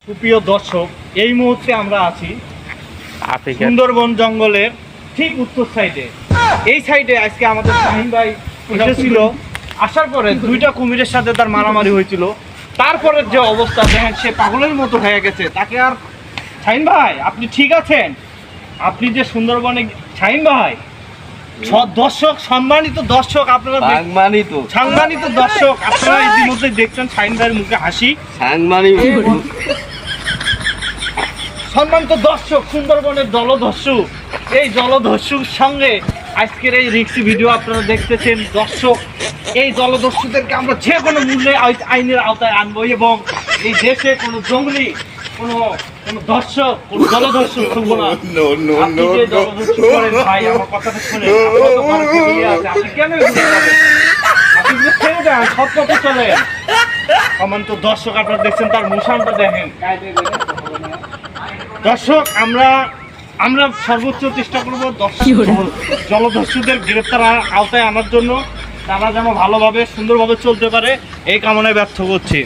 সুপ্রিয় দর্শক, এই মুহূর্তে আমরা আছি সুন্দরবন জঙ্গলের ঠিক উত্তর সাইডে। এই সাইডে আজকে আমাদের শাহিন ভাই এসেছিল। আসার পরে দুইটা কুমিরের সাথে তার মারামারি হয়েছিল। তারপরে যে অবস্থা দেখেন, সে পাগলের মতো হয়ে গেছে। তাকে আর শাহিন ভাই, আপনি ঠিক আছেন? আপনি যে সুন্দরবনে শাহিন ভাই, দর্শক, সম্মানিত দর্শক, আপনারা সাংমানিত দর্শক, আপনারা ইতিমধ্যে দেখছেন শাহিন ভাইয়ের মুখে হাসি। সম্মানিত দর্শক, সুন্দরবনের জলদস্যু, এই জলদস্যুর সঙ্গে আজকের এই রিক্সি ভিডিও আপনারা দেখতেছেন। দর্শক, এই জলদস্যুদেরকে আমরা যে কোনো মূল্যে আইনের আওতায় আনবো এবং এই দেশে কোনো জঙ্গলি কোনো দর্শক, কোনো জলদস্যু শুনবো না। আপনি যে জলদস্যু করেন ভাই, আমার কথাটা শুনেন। আপনি কেন আপনি ছেড়ে দেন, সব পথে চলেন। সম্মানিত দর্শক, আপনারা দেখছেন তার মুসানটা দেখেন। দর্শক, আমরা সর্বোচ্চ চেষ্টা করব জলদস্যুদের গ্রেপ্তার আওতায় আনার জন্য। তারা যেন ভালোভাবে সুন্দরভাবে চলতে পারে, এই কামনায় ব্যর্থ করছি।